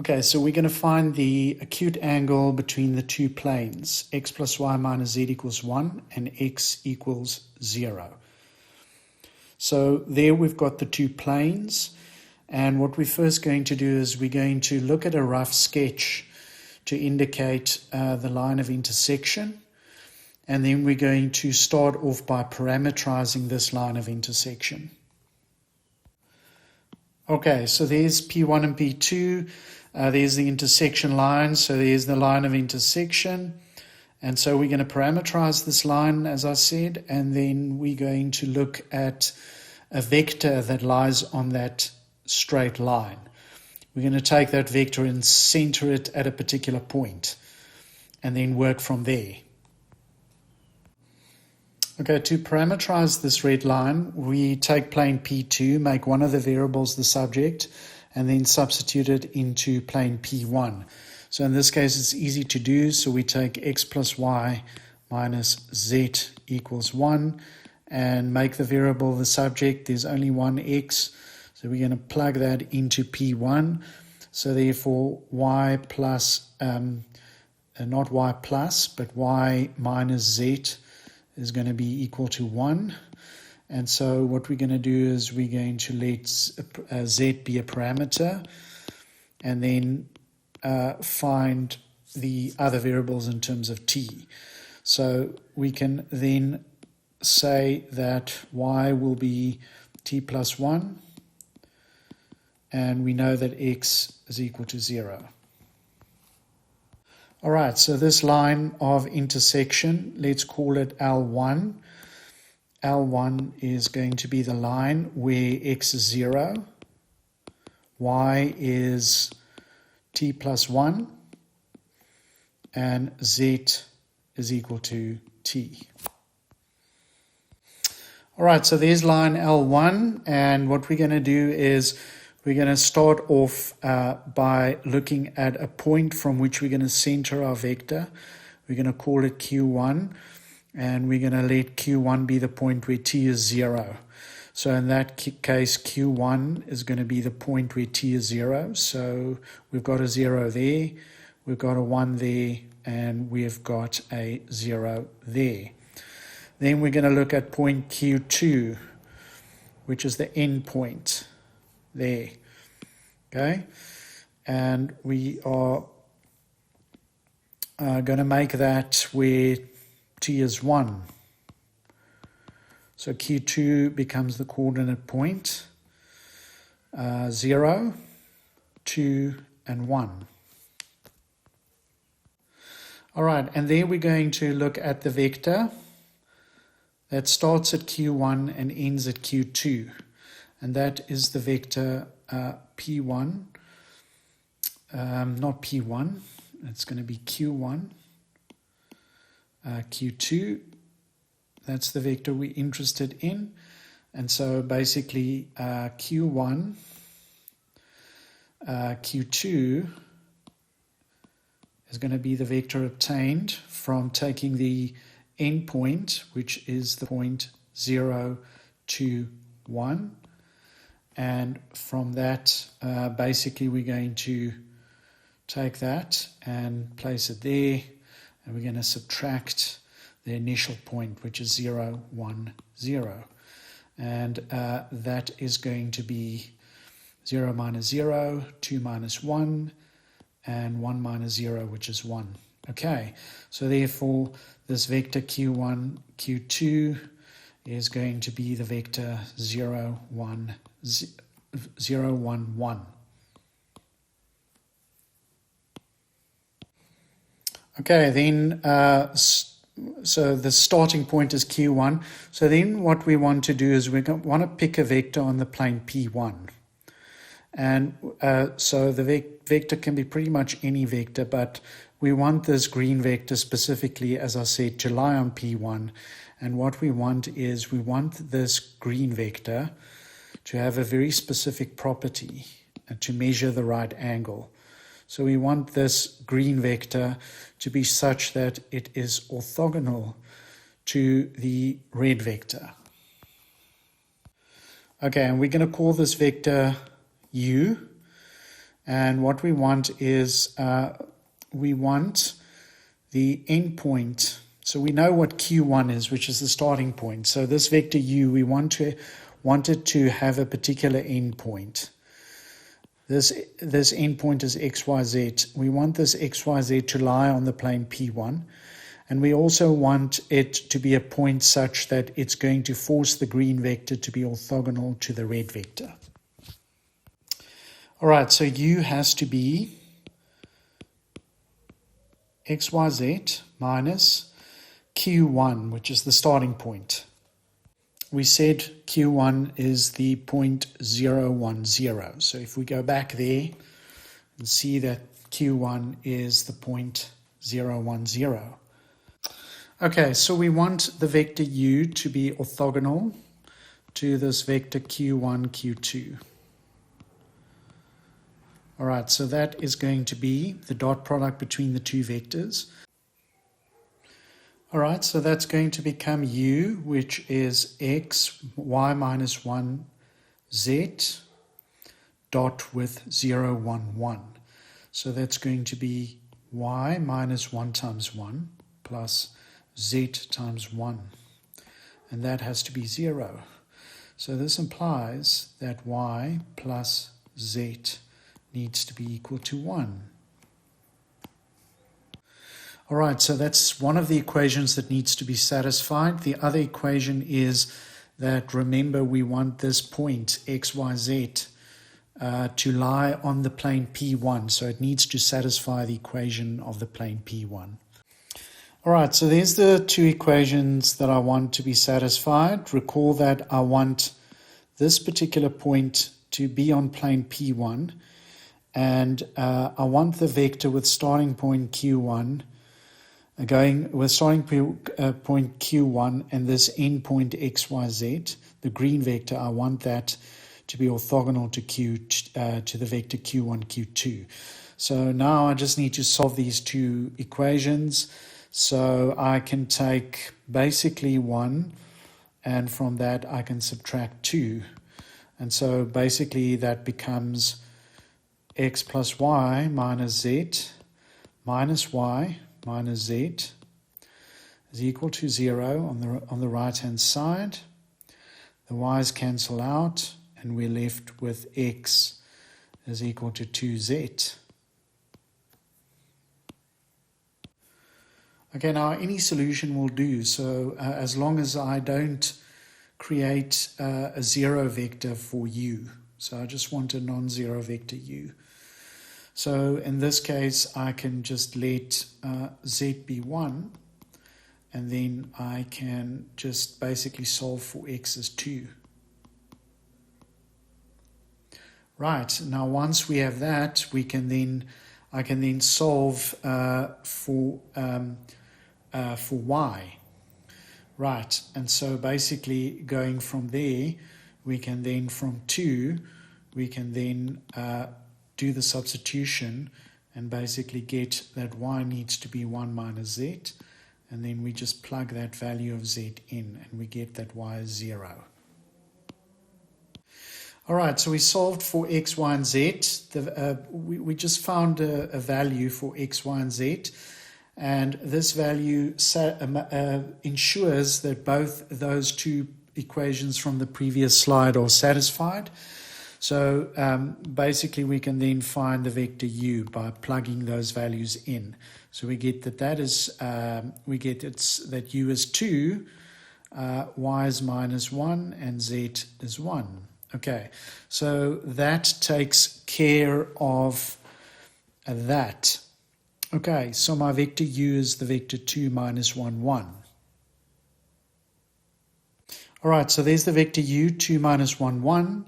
Okay, so we're going to find the acute angle between the two planes, x plus y minus z equals 1 and x equals 0. So there we've got the two planes, and what we're first going to do is we're going to look at a rough sketch to indicate the line of intersection, and then we're going to start off by parameterizing this line of intersection. Okay, so there's P1 and P2. There's the intersection line, so there's the line of intersection. And so we're going to parameterize this line, as I said, and then we're going to look at a vector that lies on that straight line. We're going to take that vector and center it at a particular point, and then work from there. Okay, to parameterize this red line, we take plane P2, make one of the variables the subject, and then substitute it into plane P1. So in this case, it's easy to do. So we take x plus y minus z equals 1 and make the variable the subject. There's only one x, so we're going to plug that into P1. So therefore, y plus, not y plus, but y minus z is going to be equal to 1. And so what we're going to do is we're going to let z be a parameter, and then find the other variables in terms of t. So we can then say that y will be t plus 1, and we know that x is equal to 0. All right, so this line of intersection, let's call it L1. L1 is going to be the line where x is 0, y is t plus 1, and z is equal to t. All right, so there's line L1, and what we're going to do is we're going to start off by looking at a point from which we're going to center our vector. We're going to call it Q1, and we're going to let Q1 be the point where t is 0. So in that case, Q1 is going to be the point where t is 0. So we've got a 0 there, we've got a 1 there, and we've got a 0 there. Then we're going to look at point Q2, which is the end point there. Okay? And we are going to make that where t is 1. So Q2 becomes the coordinate point, 0, 2, and 1. All right, and there we're going to look at the vector that starts at Q1 and ends at Q2. And that is the vector P1, not P1, it's going to be Q1, Q2, that's the vector we're interested in. And so basically Q1, Q2 is going to be the vector obtained from taking the endpoint, which is the point 0, 2, 1. And from that, basically we're going to take that and place it there, and we're going to subtract the initial point, which is 0, 1, 0. And that is going to be 0 minus 0, 2 minus 1, and 1 minus 0, which is 1. Okay, so therefore this vector Q1, Q2 is going to be the vector 0, 1, 0, 1, 1. Okay, then so the starting point is Q1. So then what we want to do is we want to pick a vector on the plane P1. And so the vector can be pretty much any vector, but we want this green vector specifically, as I said, to lie on P1. And what we want is we want this green vector to have a very specific property and to measure the right angle. So we want this green vector to be such that it is orthogonal to the red vector. Okay, and we're going to call this vector u. And what we want is we want the endpoint. So we know what Q1 is, which is the starting point. So this vector u, we want it to have a particular endpoint. This endpoint is xyz. We want this xyz to lie on the plane P1. And we also want it to be a point such that it's going to force the green vector to be orthogonal to the red vector. All right, so u has to be xyz minus q1, which is the starting point. We said q1 is the point 0, 1, 0. So if we go back there and see that q1 is the point 0, 1, 0. Okay, so we want the vector u to be orthogonal to this vector q1, q2. All right, so that is going to be the dot product between the two vectors. All right, so that's going to become u, which is x, y minus 1, z, dot with 0, 1, 1. So that's going to be y minus 1 times 1 plus z times 1. And that has to be 0. So this implies that y plus z needs to be equal to 1. All right, so that's one of the equations that needs to be satisfied. The other equation is that, remember, we want this point, xyz, to lie on the plane P1. So it needs to satisfy the equation of the plane P1. All right, so there's the two equations that I want to be satisfied. Recall that I want this particular point to be on plane P1. And I want the vector with starting point Q1 going with starting point Q1 and this end point XYZ, the green vector, I want that to be orthogonal to the vector Q1, Q2. So now I just need to solve these two equations. So I can take basically 1, and from that I can subtract 2. And so basically that becomes x plus y minus z minus y minus z is equal to 0 on the right hand side. The y's cancel out and we're left with x is equal to 2z. Okay, now any solution will do, so as long as I don't create a zero vector for u. So I just want a non-zero vector u. So in this case, I can just let z be 1, and then I can just basically solve for x as 2. Right, now once we have that, I can then solve for y. Right, and so basically going from there, we can then from 2, we can then do the substitution and basically get that y needs to be 1 minus z, and then we just plug that value of z in and we get that y is 0. All right, so we solved for x, y, and z. We just found a value for x, y, and z, and this value ensures that both those two equations from the previous slide are satisfied. So basically we can then find the vector u by plugging those values in. So we get that that u is 2, y is minus 1, and z is 1. Okay, so that takes care of that. Okay, so my vector u is the vector 2 minus 1, 1. All right, so there's the vector u, 2 minus 1, 1.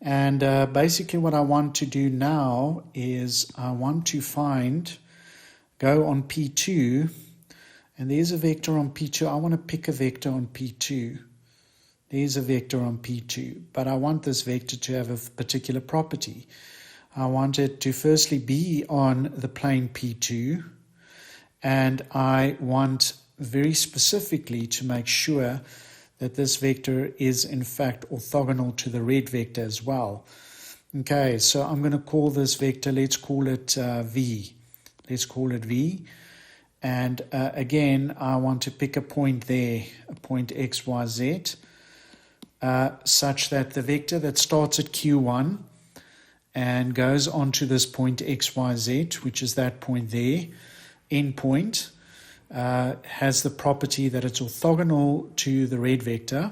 And basically what I want to do now is I want to go on P2, and there's a vector on P2. I want to pick a vector on P2. There's a vector on P2, but I want this vector to have a particular property. I want it to firstly be on the plane P2, and I want very specifically to make sure that this vector is in fact orthogonal to the red vector as well. Okay, so I'm going to call this vector, let's call it V. Let's call it V. And again, I want to pick a point there, a point x, y, z, such that the vector that starts at q1 and goes on to this point x, y, z, which is that point there, endpoint, has the property that it's orthogonal to the red vector,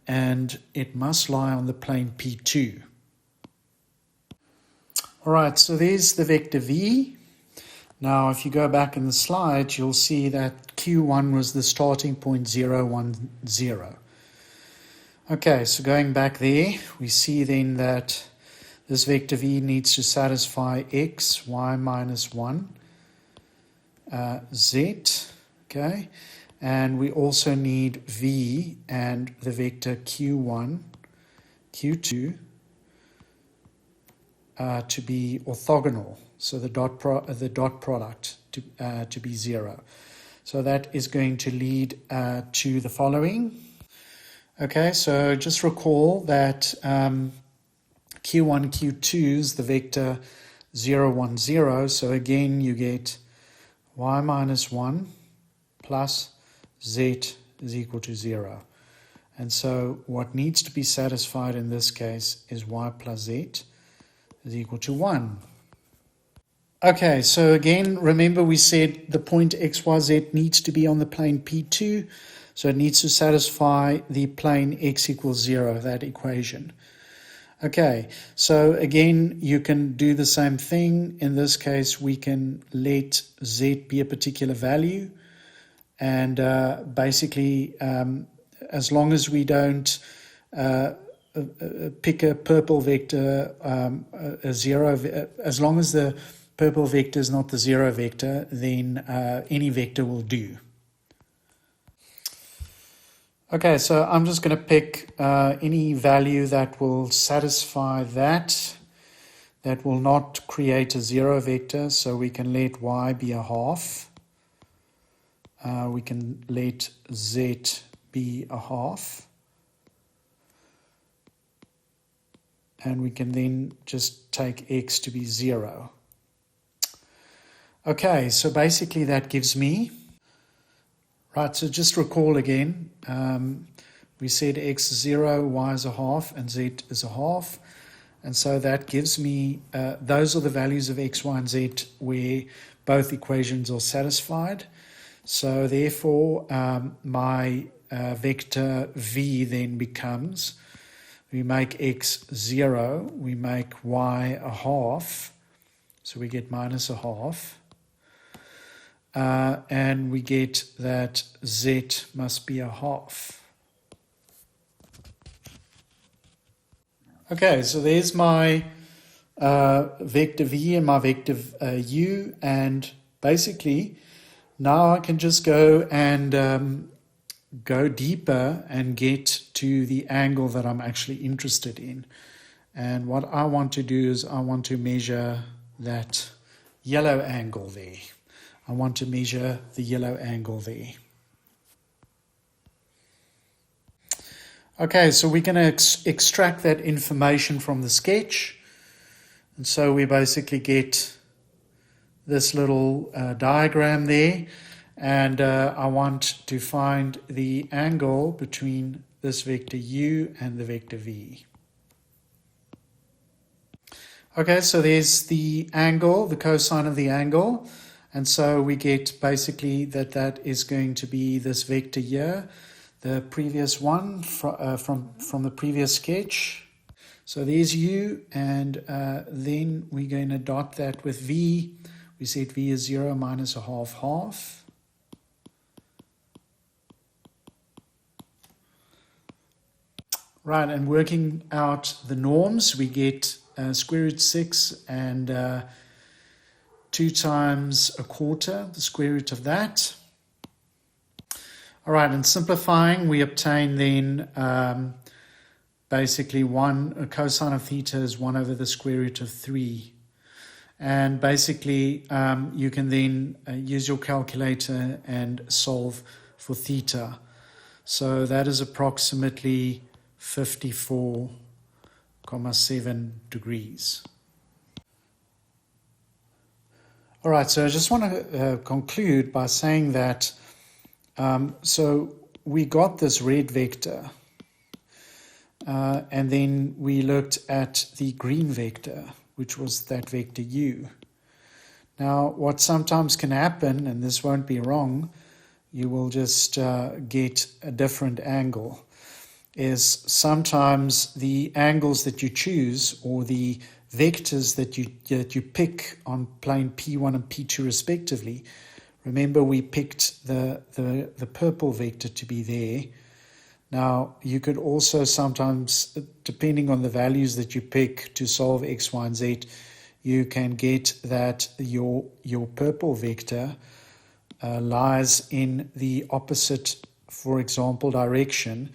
and it must lie on the plane P2. All right, so there's the vector V. Now, if you go back in the slide, you'll see that Q1 was the starting point 0, 1, 0. Okay, so going back there, we see then that this vector V needs to satisfy x, y minus 1, z, okay? And we also need V and the vector Q1, Q2, to be orthogonal, so the dot product to be 0. So that is going to lead to the following. Okay, so just recall that Q1, Q2 is the vector 0, 1, 0. So again, you get y minus 1 plus z is equal to 0. And so what needs to be satisfied in this case is y plus z is equal to 1. Okay, so again, remember we said the point xyz needs to be on the plane P2, so it needs to satisfy the plane x equals 0, that equation. Okay, so again, you can do the same thing. In this case, we can let z be a particular value, and basically, as long as we don't pick a purple vector, a 0, as long as the purple vector is not the 0 vector, then any vector will do. Okay, so I'm just going to pick any value that will satisfy that will not create a 0 vector, so we can let y be a half. We can let z be a half. And we can then just take x to be 0. Okay, so basically that gives me, right, so just recall again, we said x is 0, y is a half, and z is a half. And so that gives me, those are the values of x, y, and z where both equations are satisfied. So therefore, my vector v then becomes, we make x 0, we make y a half, so we get minus a half. And we get that z must be a half. Okay, so there's my vector v and my vector u, and basically now I can just go and go deeper and get to the angle that I'm actually interested in. And what I want to do is I want to measure that yellow angle there. I want to measure the yellow angle there. Okay, so we're going to extract that information from the sketch. And so we basically get this little diagram there. And I want to find the angle between this vector u and the vector v. Okay, so there's the angle, the cosine of the angle. And so we get basically that is going to be this vector here, the previous one from the previous sketch. So there's u, and then we're going to dot that with v. We said v is 0 minus a half half. Right, and working out the norms, we get square root 6 and 2 times a quarter, the square root of that. All right, and simplifying, we obtain then basically a cosine of theta is 1 over the square root of 3. And basically, you can then use your calculator and solve for theta. So that is approximately 54 comma 7 degrees. All right, so I just want to conclude by saying that, so we got this red vector, and then we looked at the green vector, which was that vector u. Now, what sometimes can happen, and this won't be wrong, you will just get a different angle, is sometimes the angles that you choose, or the vectors that you pick on plane P1 and P2 respectively. Remember, we picked the purple vector to be there. Now, you could also sometimes, depending on the values that you pick to solve x, y, and z, you can get that your purple vector lies in the opposite, for example, direction.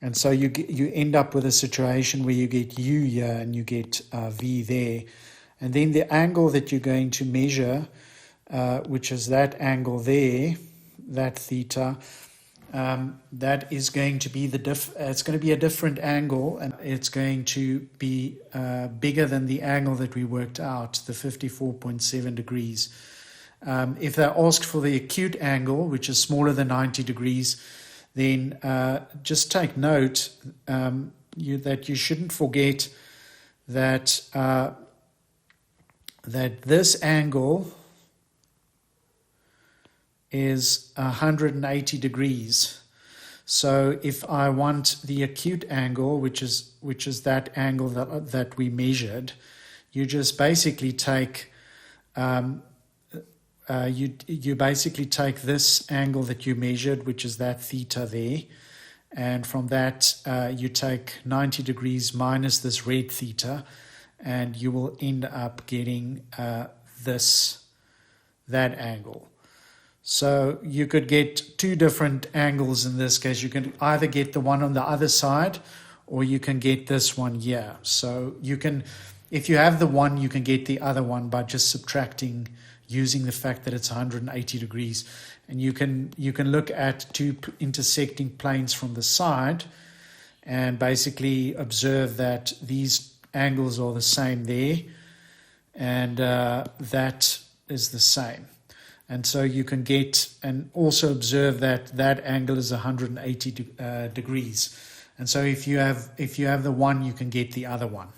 And so you end up with a situation where you get u here and you get v there. And then the angle that you're going to measure, which is that angle there, that theta, that is going to be it's going to be a different angle, and it's going to be bigger than the angle that we worked out, the 54.7 degrees. If they asked for the acute angle, which is smaller than 90 degrees, then just take note that you shouldn't forget that that this angle is 180 degrees. So if I want the acute angle, which is that angle that we measured, you just basically take you basically take this angle that you measured, which is that theta there, and from that you take 90 degrees minus this red theta, and you will end up getting that angle. So you could get two different angles in this case. You can either get the one on the other side, or you can get this one here. So you can, if you have the one, you can get the other one by just subtracting, using the fact that it's 180 degrees. And you can look at two intersecting planes from the side and basically observe that these angles are the same there, and that is the same. And so you can get, and also observe that that angle is 180 degrees. And so if you have the one, you can get the other one.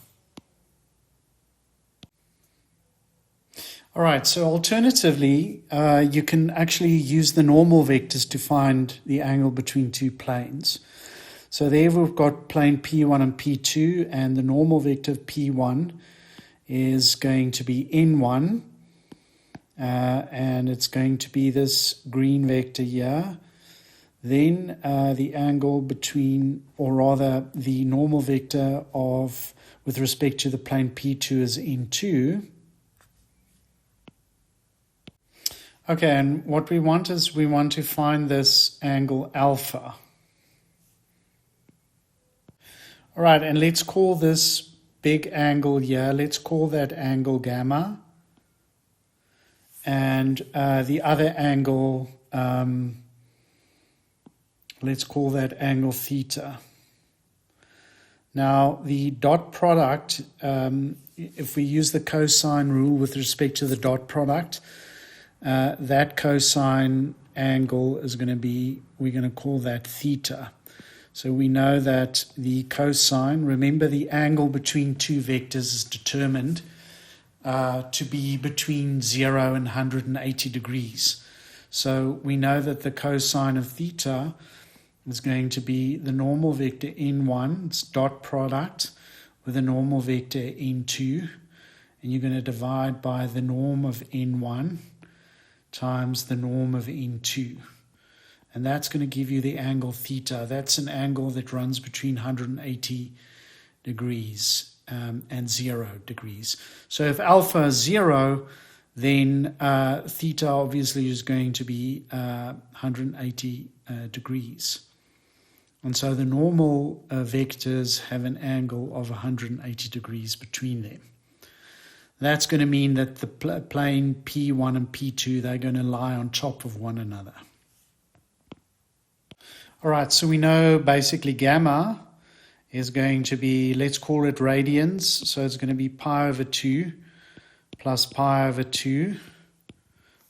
All right, so alternatively, you can actually use the normal vectors to find the angle between two planes. So there we've got plane P1 and P2, and the normal vector of P1 is going to be N1, and it's going to be this green vector here. Then the angle between, or rather the normal vector of, with respect to the plane P2 is N2. Okay, and what we want is we want to find this angle alpha. All right, and let's call this big angle here, let's call that angle gamma. And the other angle, let's call that angle theta. Now, the dot product, if we use the cosine rule with respect to the dot product, that cosine angle is going to be, we're going to call that theta. So we know that the cosine, remember the angle between two vectors is determined to be between 0 and 180 degrees. So we know that the cosine of theta is going to be the normal vector n1, it's dot product, with a normal vector n2, and you're going to divide by the norm of n1 times the norm of n2. And that's going to give you the angle theta. That's an angle that runs between 180 degrees and 0 degrees. So if alpha is 0, then theta obviously is going to be 180 degrees. And so the normal vectors have an angle of 180 degrees between them. That's going to mean that the plane P1 and P2, they're going to lie on top of one another. All right, so we know basically gamma is going to be, let's call it radians. So it's going to be pi over 2 plus pi over 2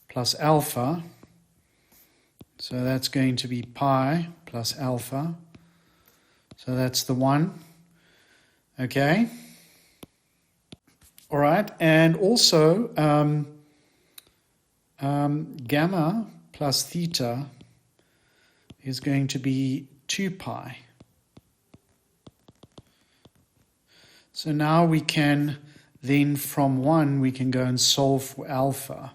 plus alpha. So that's going to be pi plus alpha. So that's the 1. Okay. All right. And also gamma plus theta is going to be 2 pi. So now we can then from 1 we can go and solve for alpha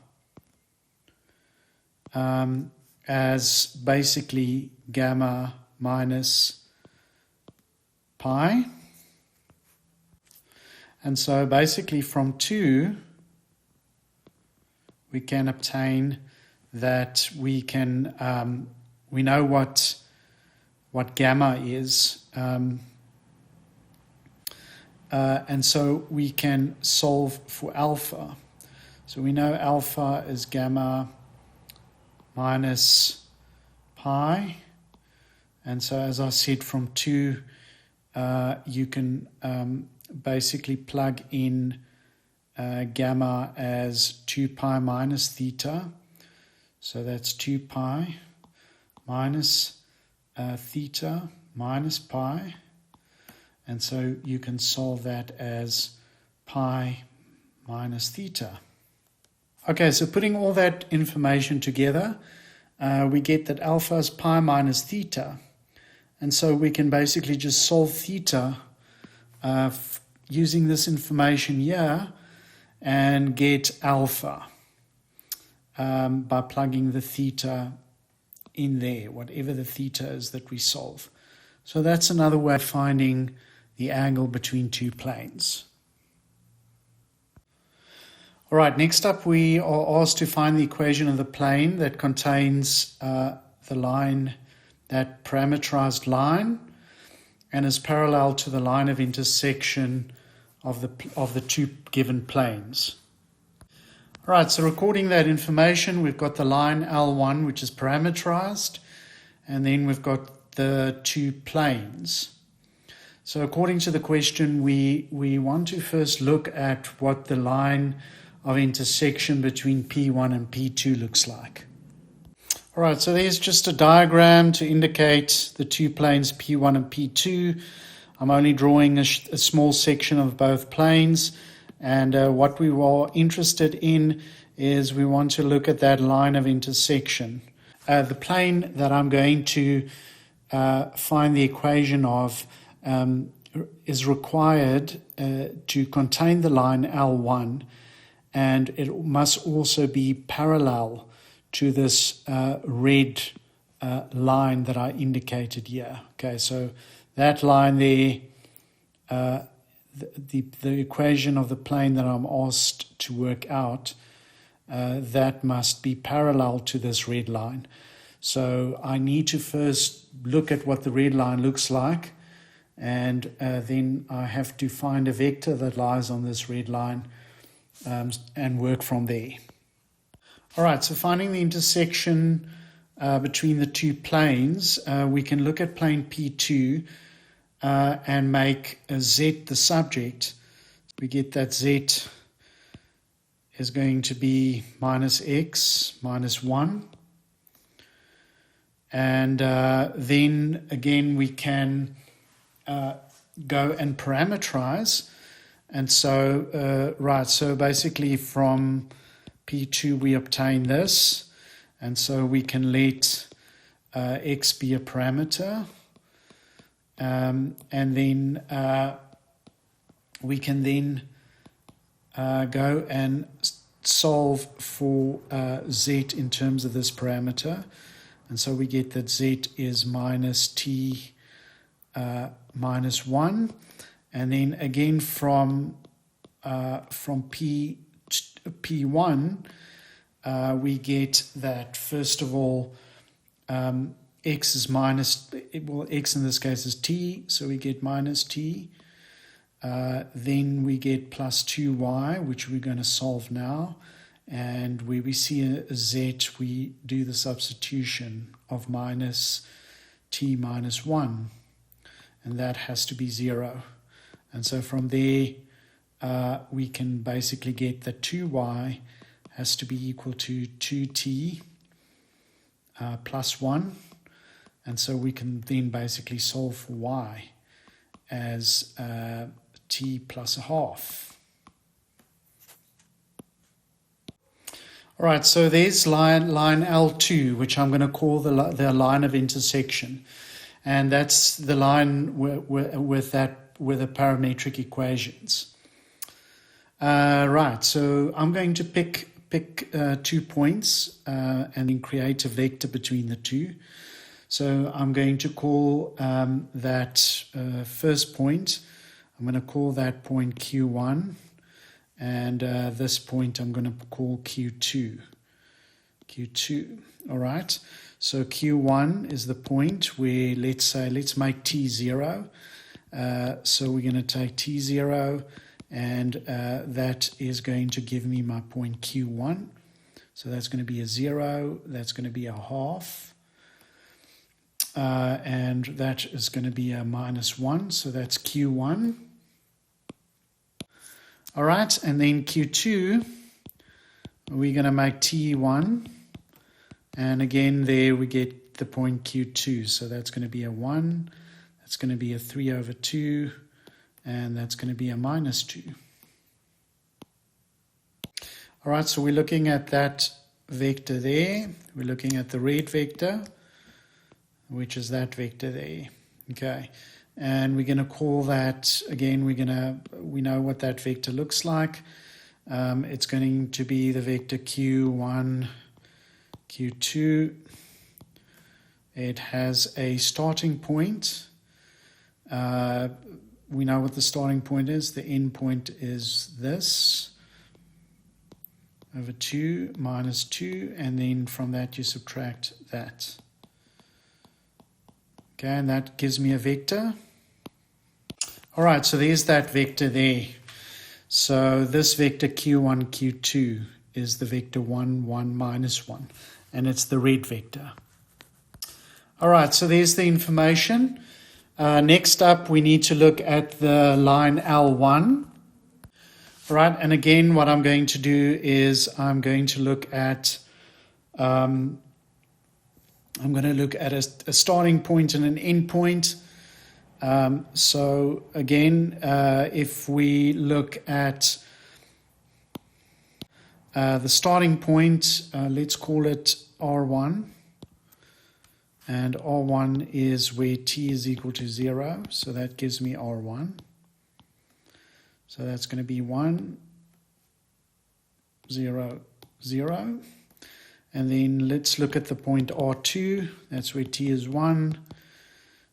as basically gamma minus pi. And so basically from 2 we can obtain that we can we know what gamma is, and so we can solve for alpha. So we know alpha is gamma minus pi, and so as I said, from 2 you can basically plug in gamma as 2 pi minus theta. So that's 2 pi minus theta minus pi. And so you can solve that as pi minus theta. Okay, so putting all that information together, we get that alpha is pi minus theta. And so we can basically just solve theta using this information here and get alpha by plugging the theta in there, whatever the theta is that we solve. So that's another way of finding the angle between two planes. All right, next up we are asked to find the equation of the plane that contains the line, that parameterized line, and is parallel to the line of intersection of the two given planes. All right, so recording that information, we've got the line L1, which is parameterized, and then we've got the two planes. So according to the question, we want to first look at what the line of intersection between P1 and P2 looks like. All right, so there's just a diagram to indicate the two planes P1 and P2. I'm only drawing a small section of both planes, and what we were interested in is we want to look at that line of intersection. The plane that I'm going to find the equation of is required to contain the line L1, and it must also be parallel to this red line that I indicated here. Okay, so that line there, the equation of the plane that I'm asked to work out, that must be parallel to this red line. So I need to first look at what the red line looks like, and then I have to find a vector that lies on this red line and work from there. All right, so finding the intersection between the two planes, we can look at plane P2 and make a Z the subject. We get that Z is going to be minus x minus 1. And then again we can go and parameterize. And so, so basically from P2 we obtain this. And so we can let x be a parameter. And then we can then go and solve for z in terms of this parameter. And so we get that z is minus t minus 1. And then again from P1, we get that first of all x is minus, well, x in this case is t, so we get minus t. Then we get plus 2y, which we're going to solve now. And where we see a z, we do the substitution of minus t minus 1. and that has to be 0. And so from there, we can basically get that 2y has to be equal to 2t plus 1. And so we can then basically solve for y as t plus a half. All right, so there's line L2, which I'm going to call the line of intersection. And that's the line with the parametric equations. Right, so I'm going to pick 2 points and then create a vector between the two. So I'm going to call that first point, I'm going to call that point Q1, and this point I'm going to call Q2. All right. So Q1 is the point where, let's make T0. So we're going to take T0, and that is going to give me my point Q1. So that's going to be a 0, that's going to be a half, and that is going to be a -1, so that's Q1. All right, and then Q2, we're going to make T1, and again there we get the point Q2, so that's going to be a 1, that's going to be a 3/2, and that's going to be a -2. All right, so we're looking at that vector there. We're looking at the red vector, which is that vector there. Okay, and we're going to call that, again, we know what that vector looks like. It's going to be the vector Q1, Q2. It has a starting point. We know what the starting point is. The end point is this, over 2 minus 2, and then from that you subtract that. Okay, and that gives me a vector. All right, so there's that vector there. So this vector Q1, Q2 is the vector 1, 1, -1, and it's the red vector. All right, so there's the information. Next up, we need to look at the line L1. All right, and again, what I'm going to do is I'm going to look at a starting point and an end point. So again, if we look at the starting point, let's call it R1. And R1 is where t is equal to 0. So that gives me R1. So that's going to be 1, 0, 0. And then let's look at the point R2. That's where t is 1.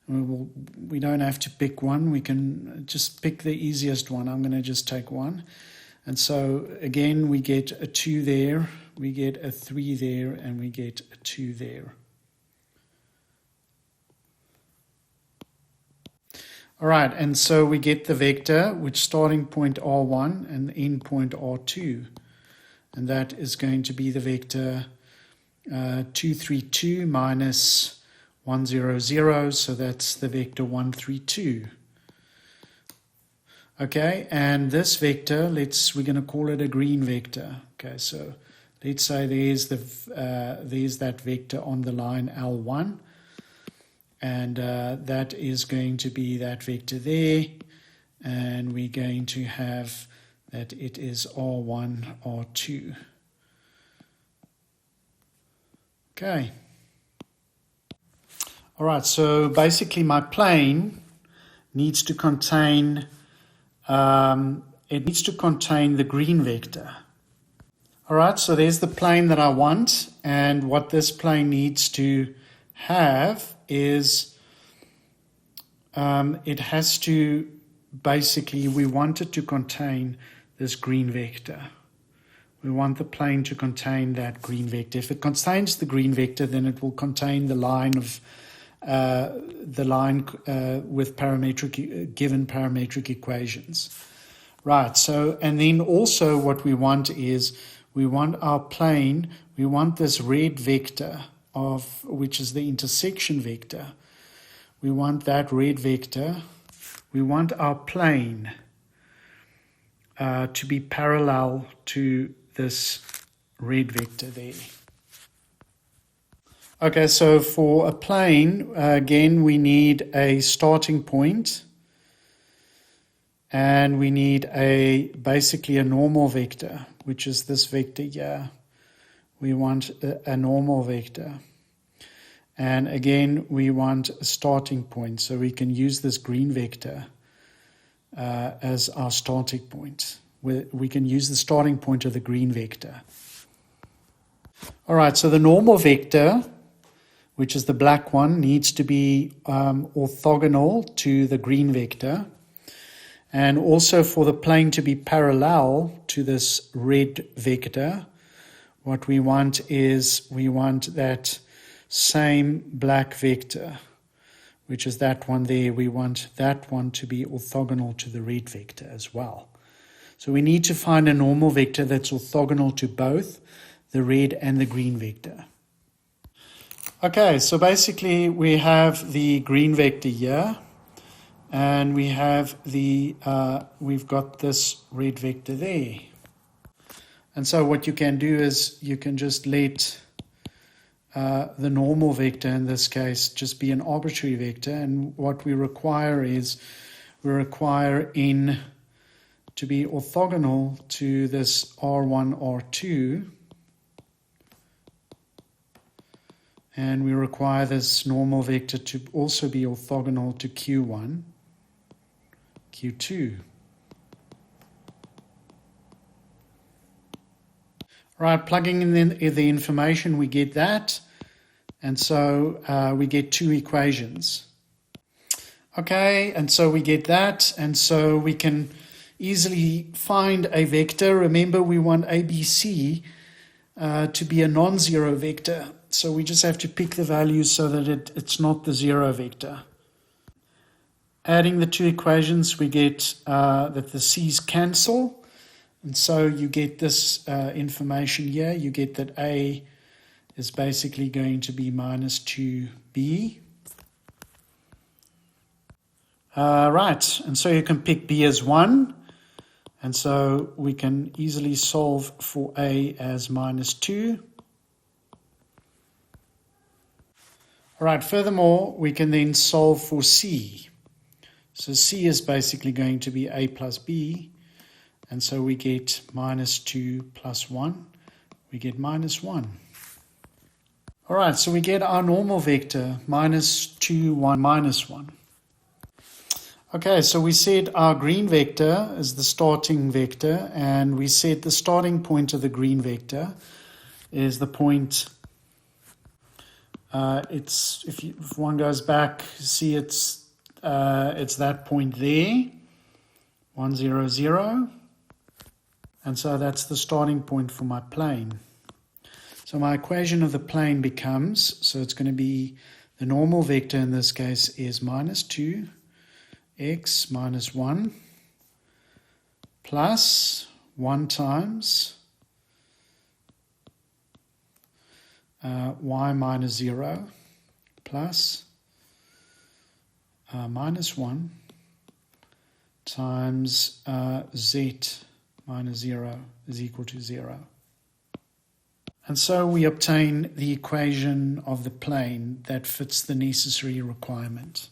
We don't have to pick one. We can just pick the easiest one. I'm going to just take 1. And so again, we get a 2 there, we get a 3 there, and we get a 2 there. All right, and so we get the vector, which starting point R1 and end point R2. And that is going to be the vector 2, 3, 2 minus 1, 0, 0. So that's the vector 1, 3, 2. Okay, and this vector, we're going to call it a green vector. Okay, so let's say there's that vector on the line L1. And that is going to be that vector there. And we're going to have that it is R1, R2. Okay. All right, so basically my plane needs to contain, the green vector. All right, so there's the plane that I want. And what this plane needs to have is it has to basically, we want it to contain this green vector. We want the plane to contain that green vector. If it contains the green vector, then it will contain the line of with given parametric equations. Right, so, and then also what we want is, we want our plane, we want this red vector which is the intersection vector. we want that red vector, we want our plane to be parallel to this red vector there. Okay, so for a plane, again, we need a starting point, and we need basically a normal vector, which is this vector here. We want a normal vector. And again, we want a starting point, so we can use this green vector as our starting point. We can use the starting point of the green vector. All right, so the normal vector, which is the black one, needs to be orthogonal to the green vector. And also for the plane to be parallel to this red vector, what we want is we want that same black vector, which is that one there. We want that one to be orthogonal to the red vector as well. So we need to find a normal vector that's orthogonal to both the red and the green vector. Okay, so basically we have the green vector here, and we have we've got this red vector there. And so what you can do is you can just let the normal vector, in this case, just be an arbitrary vector. And what we require is we require n to be orthogonal to this R1, R2. And we require this normal vector to also be orthogonal to Q1, Q2. Right, plugging in the information, we get that. And so we get two equations. Okay, and so we get that. And so we can easily find a vector. Remember, we want ABC to be a non-zero vector. So we just have to pick the values so that it's not the zero vector. Adding the two equations, we get that the C's cancel. And so you get this information here. You get that A is basically going to be minus 2B. Right, and so you can pick B as 1. And so we can easily solve for A as minus 2. All right, furthermore, we can then solve for C. So C is basically going to be A plus B. And so we get minus 2 plus 1. We get minus 1. All right, so we get our normal vector, minus 2, 1, minus 1. Okay, so we said our green vector is the starting vector, and we said the starting point of the green vector is the point. If one goes back, see it's that point there, 1, 0, 0, and so that's the starting point for my plane. So my equation of the plane becomes, so it's going to be the normal vector in this case is minus 2 x minus 1 plus 1 times y minus 0 plus minus 1 times z minus 0 is equal to 0. And so we obtain the equation of the plane that fits the necessary requirement.